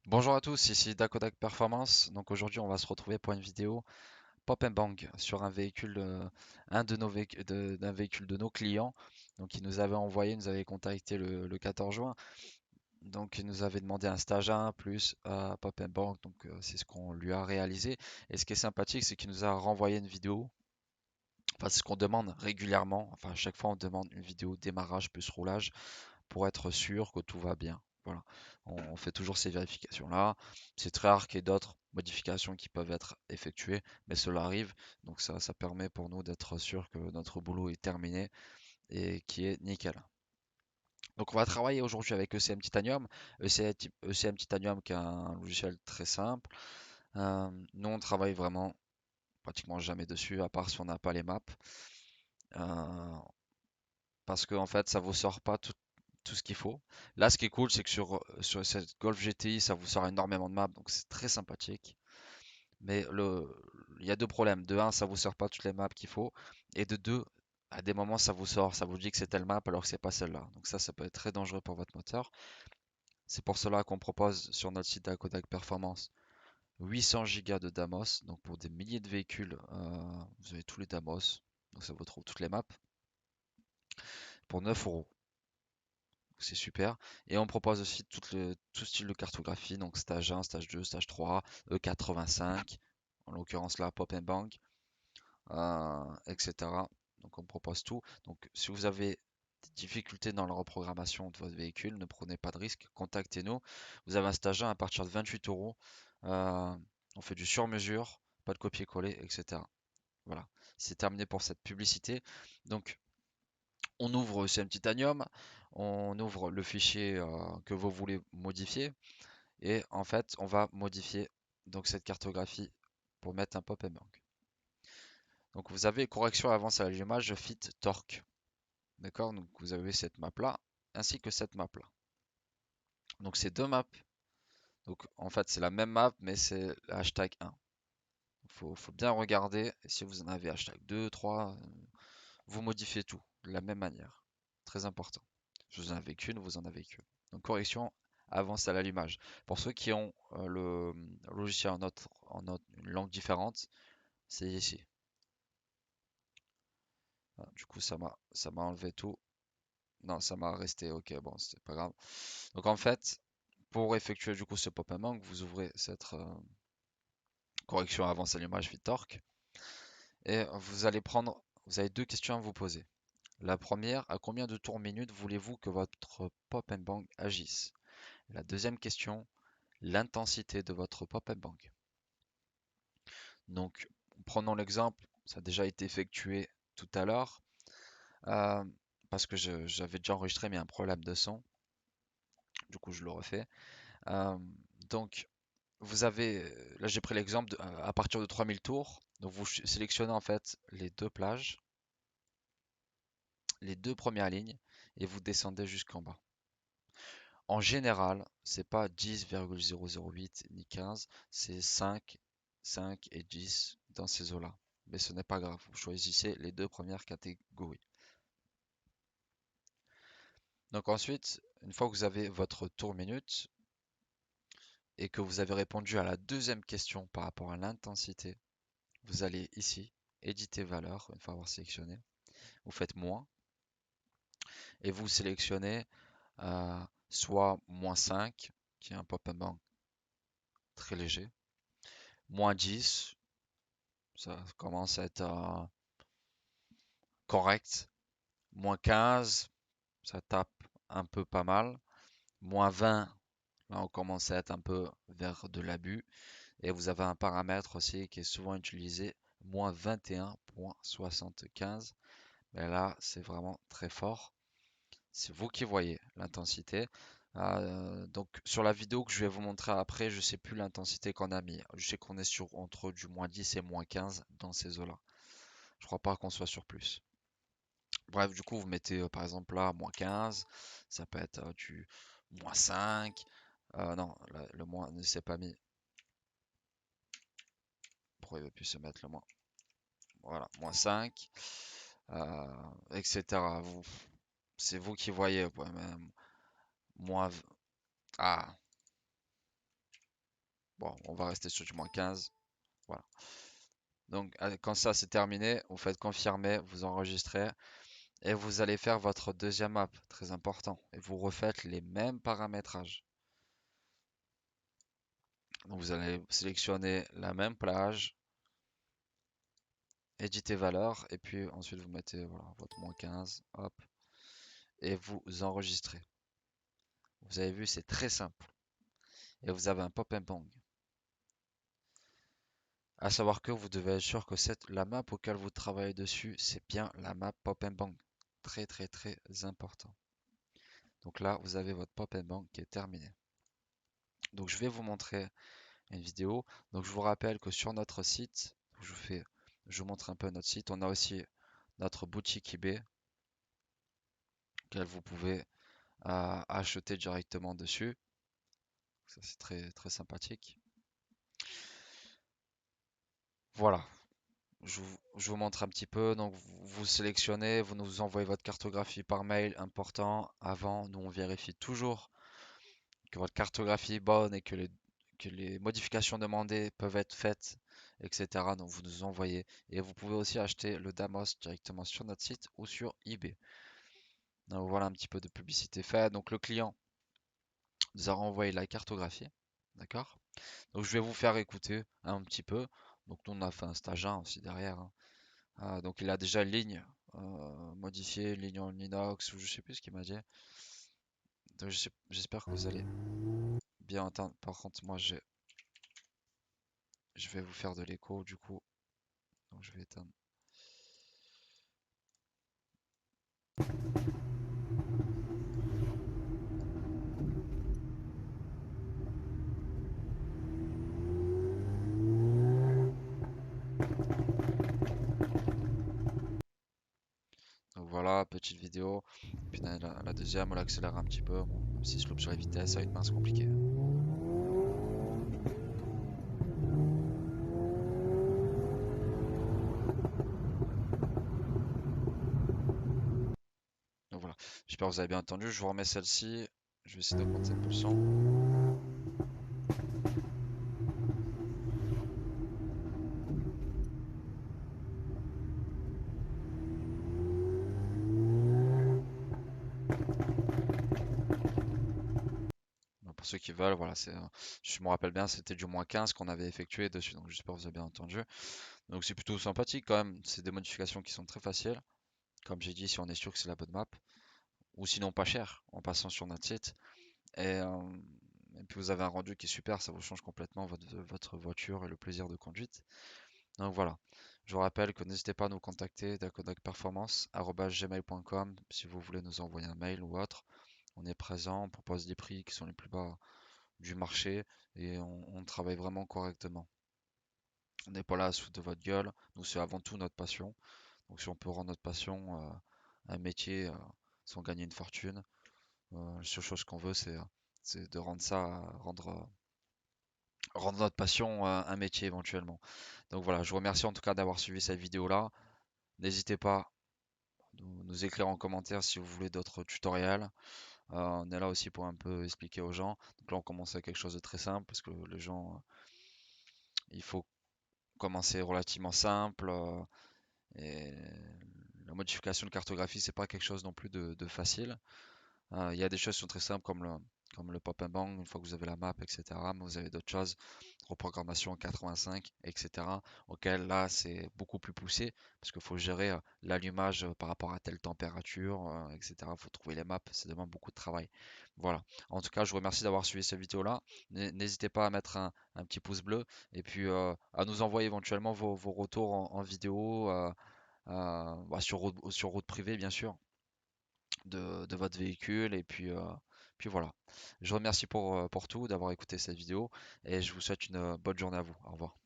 Bonjour à tous, ici Dakodak Performance. Donc aujourd'hui, on va se retrouver pour une vidéo Pop and Bang sur un véhicule, un de nos d'un véhicule de nos clients. Donc il nous avait envoyé, il nous avait contacté le 14 juin. Donc il nous avait demandé un stage 1 plus Pop and Bang. Donc c'est ce qu'on lui a réalisé. Et ce qui est sympathique, c'est qu'il nous a renvoyé une vidéo. Enfin, c'est ce qu'on demande régulièrement. Enfin, à chaque fois, on demande une vidéo démarrage plus roulage pour être sûr que tout va bien. Voilà. On fait toujours ces vérifications-là. C'est très rare qu'il y ait d'autres modifications qui peuvent être effectuées, mais cela arrive. Donc ça permet pour nous d'être sûr que notre boulot est terminé et qui est nickel. Donc on va travailler aujourd'hui avec ECM Titanium. ECM Titanium qui est un logiciel très simple. Nous on travaille vraiment pratiquement jamais dessus, à part si on n'a pas les maps. Euh, Parce que en fait ça vous sort pas tout ce qu'il faut. Là, ce qui est cool, c'est que sur cette Golf GTI, ça vous sort énormément de maps, donc c'est très sympathique. Mais il y a deux problèmes. De un, ça vous sort pas toutes les maps qu'il faut. Et de deux, à des moments, ça vous dit que c'est telle map alors que c'est pas celle-là. Donc ça peut être très dangereux pour votre moteur. C'est pour cela qu'on propose sur notre site d'Akodak Performance 800 Go de Damos. Donc pour des milliers de véhicules, vous avez tous les Damos. Donc ça vous trouve toutes les maps pour 9 euros. C'est super. Et on propose aussi tout style de cartographie, donc stage 1, stage 2, stage 3, E85, en l'occurrence là, Pop and Bang, etc. Donc on propose tout. Donc si vous avez des difficultés dans la reprogrammation de votre véhicule, ne prenez pas de risque, contactez-nous. Vous avez un stage 1 à partir de 28 euros. Euh, on fait du sur-mesure, pas de copier-coller, etc. Voilà, c'est terminé pour cette publicité. Donc on ouvre CM Titanium, on ouvre le fichier que vous voulez modifier et en fait on va modifier donc cette cartographie pour mettre un pop and bang. Donc vous avez correction avance à l'allumage fit torque. D'accord? Donc vous avez cette map là ainsi que cette map là. Donc ces deux maps, donc en fait c'est la même map mais c'est hashtag 1. Faut bien regarder et si vous en avez hashtag 2, 3, vous modifiez tout de la même manière. Très important. Je vous en avais qu'une, vous en avez qu'une. Donc correction avance à l'allumage. Pour ceux qui ont le logiciel une langue différente, c'est ici. Ah, du coup, ça m'a enlevé tout. Non, ça m'a resté. Ok, bon, c'est pas grave. Donc en fait, pour effectuer du coup ce pop and vous ouvrez cette correction avance allumage vite torque et vous avez deux questions à vous poser. La première, à combien de tours minute voulez-vous que votre pop and bang agisse? La deuxième question, l'intensité de votre pop and bang. Donc, prenons l'exemple, ça a déjà été effectué tout à l'heure, euh, parce que j'avais déjà enregistré, mais un problème de son, du coup je le refais. Euh, donc, là j'ai pris l'exemple à partir de 3000 tours, donc vous sélectionnez en fait les deux plages, les deux premières lignes, et vous descendez jusqu'en bas. En général, c'est pas 10,008 ni 15, c'est 5, 5 et 10 dans ces eaux-là. Mais ce n'est pas grave, vous choisissez les deux premières catégories. Donc ensuite, une fois que vous avez votre tour minute et que vous avez répondu à la deuxième question par rapport à l'intensité, vous allez ici, éditer valeur, une fois avoir sélectionné, vous faites moins et vous sélectionnez soit -5, qui est un pop-up très léger, -10, ça commence à être correct. -15, ça tape un peu pas mal. -20, là on commence à être un peu vers de l'abus. Et vous avez un paramètre aussi qui est souvent utilisé, -21,75. Mais là, c'est vraiment très fort. C'est vous qui voyez l'intensité. Donc sur la vidéo que je vais vous montrer après, je sais plus l'intensité qu'on a mis. Je sais qu'on est sur entre du -10 et -15 dans ces eaux-là. Je crois pas qu'on soit sur plus. Bref, du coup, vous mettez par exemple là -15, ça peut être du -5. Non, le moins ne s'est pas mis. Pourquoi il va plus se mettre le moins? Voilà, -5, etc. C'est vous qui voyez, ouais, même moins. Ah, Bon, on va rester sur du -15. Voilà. Donc, quand ça c'est terminé, vous faites confirmer, vous enregistrez et vous allez faire votre deuxième map, très important. Et vous refaites les mêmes paramétrages. Donc, vous allez sélectionner la même plage, éditer valeur, et puis ensuite vous mettez voilà, votre -15, hop, et vous enregistrez. Vous avez vu, c'est très simple. Et vous avez un pop and bang. À savoir que vous devez être sûr que la map auquel vous travaillez dessus, c'est bien la map pop and bang. Très très très important. Donc là, vous avez votre pop and bang qui est terminé. Donc je vais vous montrer une vidéo. Donc je vous rappelle que sur notre site, je vous montre un peu notre site. On a aussi notre boutique eBay, que vous pouvez acheter directement dessus. Ça c'est très très sympathique. Voilà, je vous montre un petit peu. Donc, vous sélectionnez, vous nous envoyez votre cartographie par mail. Important, avant, nous on vérifie toujours que votre cartographie est bonne et que les modifications demandées peuvent être faites, etc. Donc, vous nous envoyez. Et vous pouvez aussi acheter le Damos directement sur notre site ou sur eBay. Donc, voilà un petit peu de publicité faite. Donc, le client nous a renvoyé la cartographie. D'accord? Donc, je vais vous faire écouter un petit peu. Donc, nous on a fait un stage 1 aussi derrière, hein. Donc il a déjà une ligne modifiée, une ligne en inox ou je sais plus ce qu'il m'a dit. Donc j'espère que vous allez bien entendre. Par contre, je vais vous faire de l'écho du coup. Donc je vais éteindre. Donc voilà, petite vidéo. Puis la deuxième, on l'accélère un petit peu. Bon, même si je loupe sur les vitesses, avec main c'est compliqué. Donc voilà. J'espère que vous avez bien entendu. Je vous remets celle-ci. Je vais essayer d'augmenter un peu le son. Donc, pour ceux qui veulent, voilà, je me rappelle bien, c'était du -15 qu'on avait effectué dessus. Donc j'espère que vous avez bien entendu. Donc c'est plutôt sympathique quand même. C'est des modifications qui sont très faciles. Comme j'ai dit, si on est sûr que c'est la bonne map, ou sinon pas cher, en passant sur notre site. Et, euh, et puis vous avez un rendu qui est super, ça vous change complètement votre voiture et le plaisir de conduite. Donc voilà, je vous rappelle que n'hésitez pas à nous contacter, dakodakperformance@gmail.com si vous voulez nous envoyer un mail ou autre. On est présent, on propose des prix qui sont les plus bas du marché et on travaille vraiment correctement. On n'est pas là à se foutre de votre gueule, nous c'est avant tout notre passion. Donc si on peut rendre notre passion un métier sans gagner une fortune, la seule chose qu'on veut c'est de rendre rendre notre passion un métier éventuellement. Donc voilà, je vous remercie en tout cas d'avoir suivi cette vidéo-là. N'hésitez pas à nous écrire en commentaire si vous voulez d'autres tutoriels. On est là aussi pour un peu expliquer aux gens. Donc là on commence avec quelque chose de très simple parce que les gens, il faut commencer relativement simple. Et la modification de cartographie, c'est pas quelque chose non plus de facile. Il y a des choses qui sont très simples comme le pop and bang, une fois que vous avez la map, etc. Mais vous avez d'autres choses, reprogrammation 85, etc. Auquel là, c'est beaucoup plus poussé parce qu'il faut gérer l'allumage par rapport à telle température, etc. Il faut trouver les maps, ça demande beaucoup de travail. Voilà. En tout cas, je vous remercie d'avoir suivi cette vidéo-là. N'hésitez pas à mettre un petit pouce bleu et puis à nous envoyer éventuellement vos retours en vidéo bah, sur route privée, bien sûr de votre véhicule et puis voilà. Je vous remercie pour tout, d'avoir écouté cette vidéo et je vous souhaite une bonne journée à vous. Au revoir.